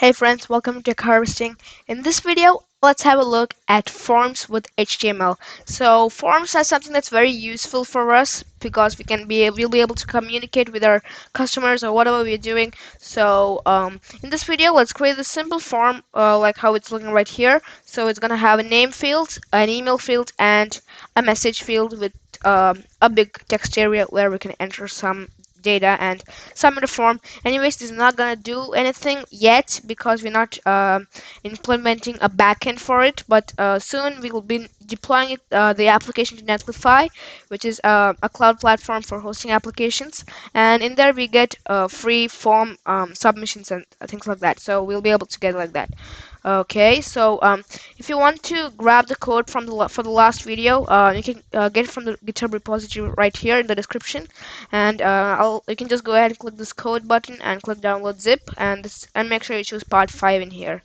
Hey friends, welcome to Tech Harvesting. In this video, let's have a look at forms with HTML. So forms are something that's very useful for us because we'll be able to communicate with our customers or whatever we're doing. So in this video, let's create a simple form like how it's looking right here. So it's gonna have a name field, an email field, and a message field with a big text area where we can enter some data and submit a form. Anyways, this is not gonna do anything yet because we're not implementing a backend for it, but soon we will be deploying the application to Netlify, which is a cloud platform for hosting applications, and in there we get free form submissions and things like that, so we'll be able to get like that. Okay, so if you want to grab the code from for the last video, you can get it from the GitHub repository right here in the description, and you can just go ahead and click this code button and click download zip, and make sure you choose part 5 in here.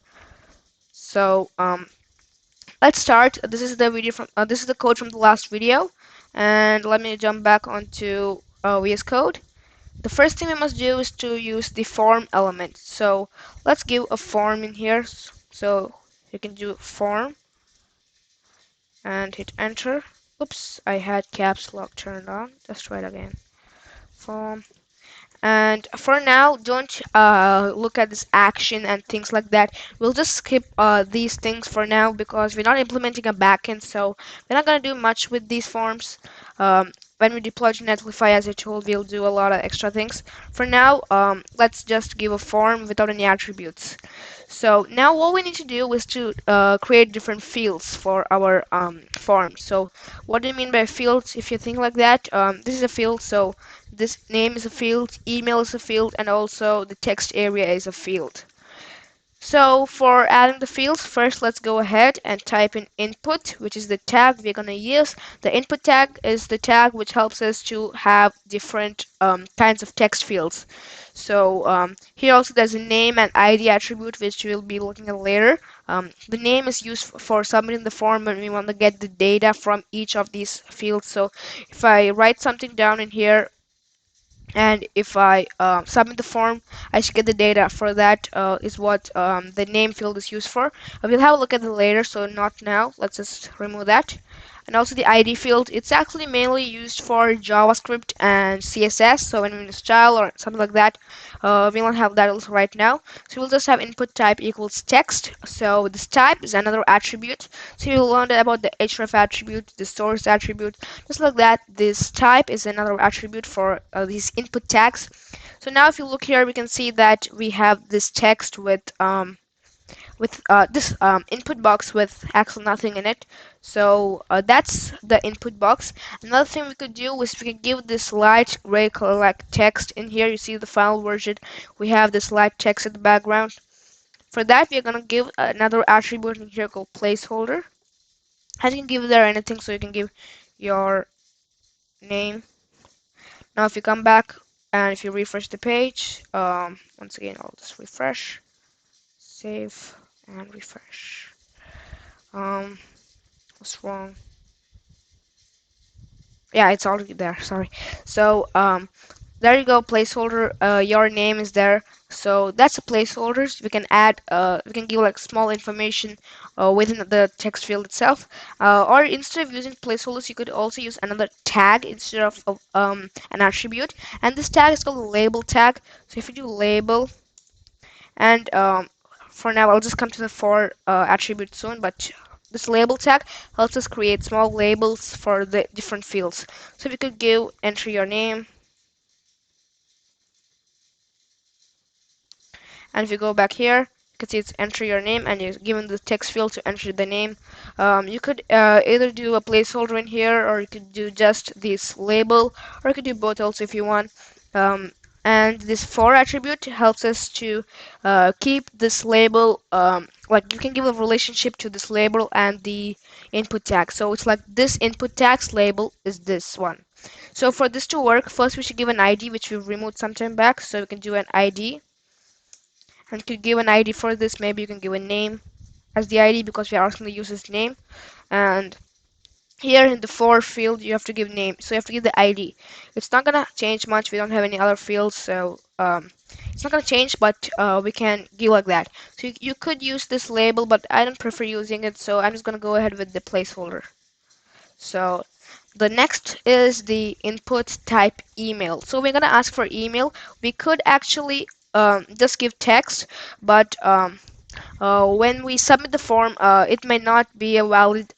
So let's start. This is the code from the last video, and let me jump back onto VS Code. The first thing we must do is to use the form element. So let's give a form in here. So you can do form and hit enter. Oops, I had caps lock turned on. Let's try it again. Form. And for now, don't look at this action and things like that. We'll just skip these things for now because we're not implementing a backend, so we're not going to do much with these forms. When we deploy to Netlify, as I told, we'll do a lot of extra things. For now, let's just give a form without any attributes. So now what we need to do is to create different fields for our form. So what do you mean by fields? If you think like that, this is a field, so this name is a field, email is a field, and also the text area is a field. So for adding the fields, first let's go ahead and type in input, which is the tag we're going to use. The input tag is the tag which helps us to have different kinds of text fields. So here also there's a name and ID attribute which we'll be looking at later. The name is used for submitting the form when we want to get the data from each of these fields. So if I write something down in here, and if I submit the form, I should get the data. For that is what the name field is used for. We'll have a look at it later, so not now. Let's just remove that. And also the ID field, it's actually mainly used for JavaScript and CSS, so when we need style or something like that, we won't have that also right now. So we'll just have input type equals text. So this type is another attribute. So you'll learn about the href attribute, the source attribute, just like that. This type is another attribute for these input tags. So now if you look here, we can see that we have this text with this input box with actually nothing in it. So that's the input box. Another thing we could do is we could give this light gray color like text in here. You see the final version, we have this light text in the background. For that, we're gonna give another attribute in here called placeholder. And you can give there anything, so you can give your name. Now if you come back and if you refresh the page, once again I'll just refresh, save, and refresh. um what's wrong? Yeah, it's already there, sorry. So there you go, placeholder. Your name is there, so that's a placeholder. So we can add we can give like small information within the text field itself, or instead of using placeholders, you could also use another tag instead of an attribute, and this tag is called a label tag. So if you do label, and for now I'll just come to the for attribute soon, but this label tag helps us create small labels for the different fields. So we could give enter your name, and if you go back here, you can see it's enter your name, and you're given the text field to enter the name. You could either do a placeholder in here, or you could do just this label, or you could do both also if you want. And this for attribute helps us to keep this label, like you can give a relationship to this label and the input tag. So it's like this input tag's label is this one. So for this to work, first we should give an ID, which we removed sometime back. So we can do an ID, and you could give an ID for this. Maybe you can give a name as the ID because we are asking the user's name. And Here in the for field, you have to give name, so you have to give the ID. It's not gonna change much. We don't have any other fields, so it's not gonna change, but we can give like that. So you could use this label, but I don't prefer using it, so I'm just gonna go ahead with the placeholder. So the next is the input type email. So we're gonna ask for email. We could actually just give text, but when we submit the form, it may not be a valid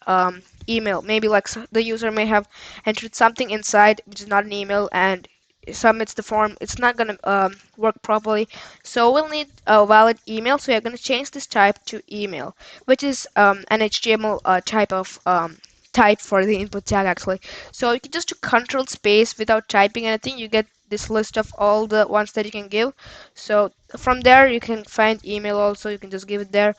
email. Maybe like the user may have entered something inside which is not an email and submits the form. It's not gonna work properly. So we'll need a valid email. So we're gonna change this type to email, which is an HTML type of type for the input tag actually. So you can just do control space without typing anything. You get this list of all the ones that you can give. So from there you can find email also. You can just give it there.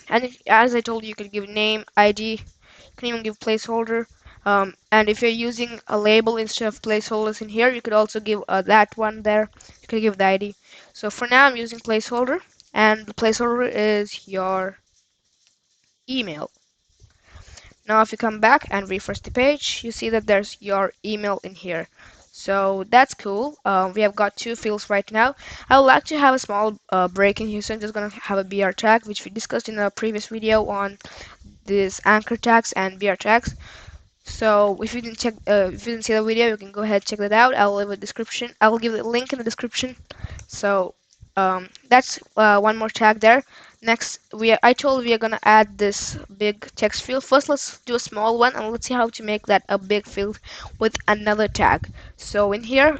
And as I told you, you can give name, ID. You can even give placeholder. And if you're using a label instead of placeholders in here, you could also give that one there. You can give the ID. So for now, I'm using placeholder, and the placeholder is your email. Now if you come back and refresh the page, you see that there's your email in here. So that's cool. We have got two fields right now. I would like to have a small break in here, so I'm just gonna have a BR tag, which we discussed in a previous video on this anchor tags and BR tags. So if you didn't see the video, you can go ahead and check that out. I'll leave a description. I will give the link in the description. So that's one more tag there. Next, I told we are gonna add this big text field. First, let's do a small one and let's see how to make that a big field with another tag. So in here,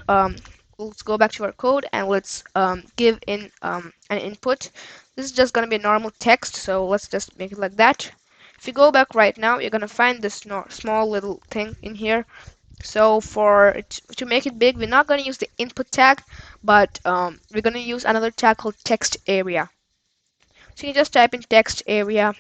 let's go back to our code and let's give in an input. This is just gonna be a normal text, so let's just make it like that. If you go back right now, you're gonna find this small little thing in here. So to make it big, we're not gonna use the input tag, but we're gonna use another tag called text area. So you just type in text area.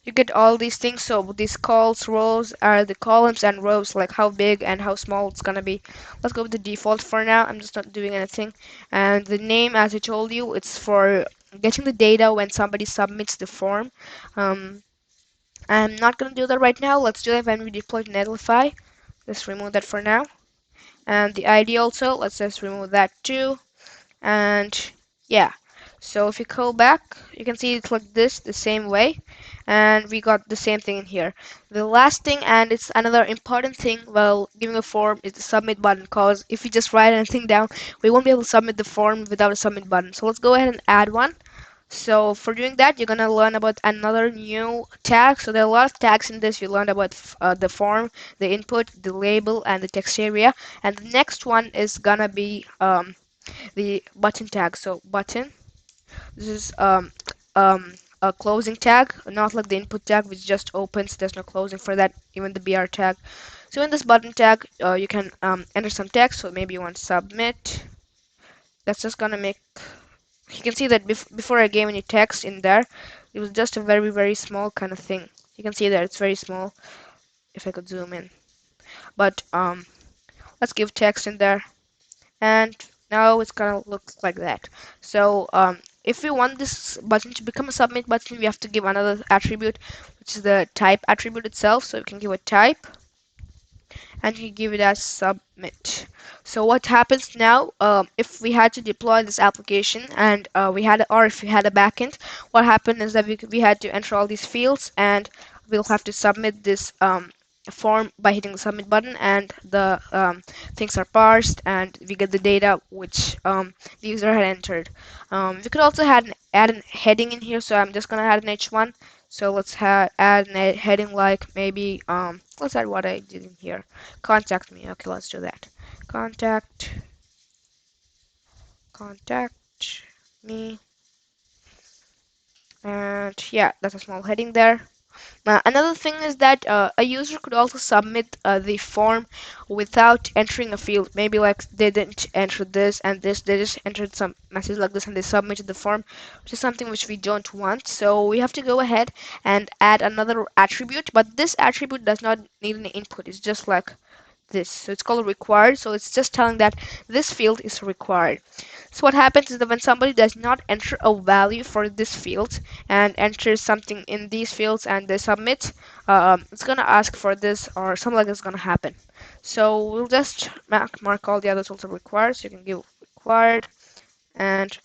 You get all these things. So these calls rows are the columns and rows, like how big and how small it's gonna be. Let's go with the default for now. I'm just not doing anything. And the name, as I told you, it's for getting the data when somebody submits the form. I'm not gonna do that right now. Let's do that when we deploy to Netlify. Let's remove that for now. And the ID also, let's just remove that too. And yeah, so if you go back, you can see it's like this, the same way, and we got the same thing in here. The last thing, and it's another important thing while giving a form, is the submit button, because if you just write anything down, we won't be able to submit the form without a submit button. So let's go ahead and add one. So for doing that, you're gonna learn about another new tag. So there are a lot of tags in this. You learned about the form, the input, the label, and the text area. And the next one is gonna be the button tag. So button, this is a closing tag, not like the input tag which just opens. There's no closing for that. Even the BR tag. So in this button tag, you can enter some text. So maybe you want submit. That's just gonna make. You can see that before I gave any text in there, it was just a very small kind of thing. You can see that it's very small. If I could zoom in, but let's give text in there, and now it's gonna look like that. So if we want this button to become a submit button, we have to give another attribute, which is the type attribute itself. So we can give a type, and you give it as submit. So what happens now, if we had to deploy this application and if we had a backend, what happened is that we had to enter all these fields, and we'll have to submit this form by hitting the submit button, and the things are parsed and we get the data which the user had entered. We could also add a heading in here, so I'm just gonna add an h1. So let's add a heading like maybe let's add what I did in here. Contact me. Okay, let's do that. Contact me. And yeah, that's a small heading there. Another thing is that a user could also submit the form without entering a field. Maybe like they didn't enter this and this, they just entered some message like this and they submitted the form, which is something which we don't want. So we have to go ahead and add another attribute, but this attribute does not need an input. It's just like this. So it's called required. So it's just telling that this field is required. So what happens is that when somebody does not enter a value for this field and enters something in these fields and they submit, it's gonna ask for this or something like this is gonna happen. So we'll just mark all the others also required. So you can give required and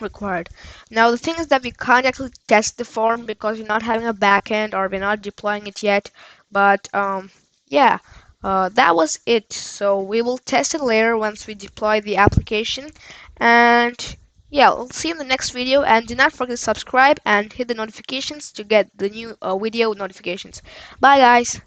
required. Now the thing is that we can't actually test the form because we're not having a backend or we're not deploying it yet. But yeah, that was it. So we will test it later once we deploy the application. And yeah, we'll see you in the next video. And do not forget to subscribe and hit the notifications to get the new video notifications. Bye guys.